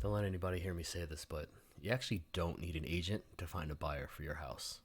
Don't let anybody hear me say this, but you actually don't need an agent to find a buyer for your house.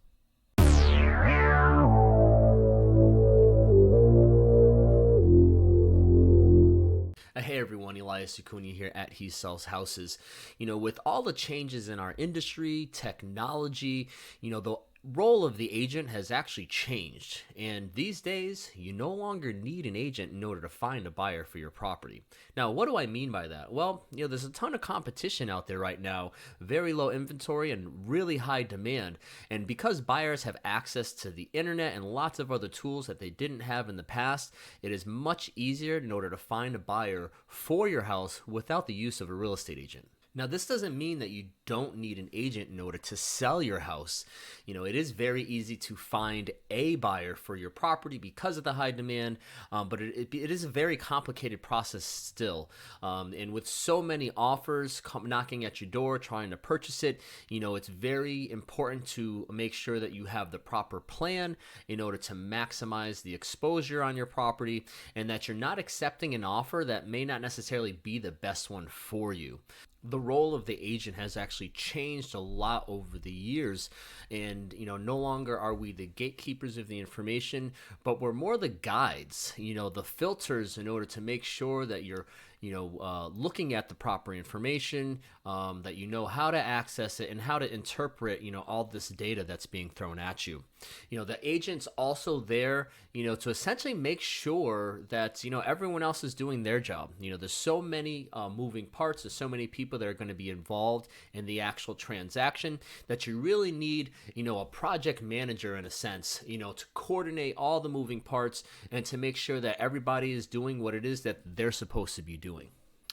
Hey everyone, Elias Acuna here at HeSellsHouses. With all the changes in our industry, technology, the role of the agent has actually changed. And these days, you no longer need an agent in order to find a buyer for your property. Now, what do I mean by that? Well, there's a ton of competition out there right now, very low inventory and really high demand. And because buyers have access to the internet and lots of other tools that they didn't have in the past, it is much easier in order to find a buyer for your house without the use of a real estate agent. Now, this doesn't mean that you don't need an agent in order to sell your house. It is very easy to find a buyer for your property because of the high demand, but it is a very complicated process still. And with so many offers knocking at your door trying to purchase it, it's very important to make sure that you have the proper plan in order to maximize the exposure on your property and that you're not accepting an offer that may not necessarily be the best one for you. The role of the agent has actually changed a lot over the years, and no longer are we the gatekeepers of the information, but we're more the guides, the filters in order to make sure that you're looking at the proper information, that you know how to access it and how to interpret all this data that's being thrown at you. The agent's also there to essentially make sure that everyone else is doing their job. There's so many moving parts, there's so many people that are going to be involved in the actual transaction that you really need a project manager in a sense, to coordinate all the moving parts and to make sure that everybody is doing what it is that they're supposed to be doing.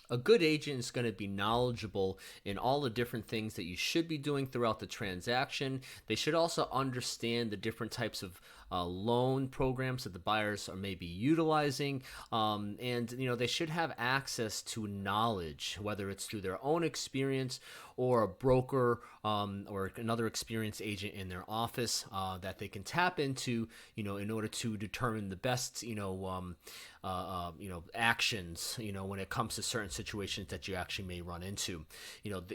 A good agent is going to be knowledgeable in all the different things that you should be doing throughout the transaction. They should also understand the different types of loan programs that the buyers are maybe utilizing, and they should have access to knowledge, whether it's through their own experience or a broker or another experienced agent in their office that they can tap into, in order to determine the best, actions, when it comes to certain situations that you actually may run into.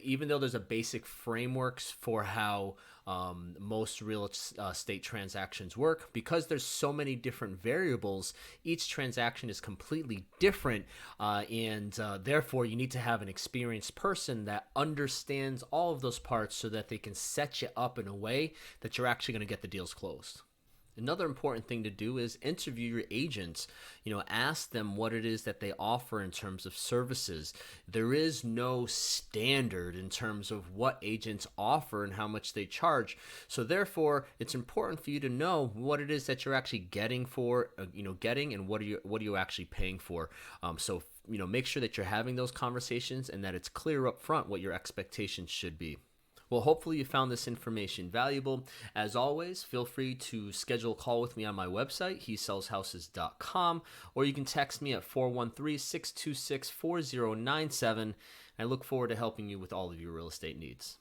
Even though there's a basic frameworks for how most real estate transactions work, because there's so many different variables, each transaction is completely different, and therefore you need to have an experienced person that understands all of those parts so that they can set you up in a way that you're actually going to get the deals closed. Another important thing to do is interview your agents. Ask them what it is that they offer in terms of services. There is no standard in terms of what agents offer and how much they charge. So therefore, it's important for you to know what it is that you're actually getting and what are you actually paying for. So make sure that you're having those conversations and that it's clear up front what your expectations should be. Well, hopefully you found this information valuable. As always, feel free to schedule a call with me on my website, HeSellsHouses.com, or you can text me at 413-626-4097. I look forward to helping you with all of your real estate needs.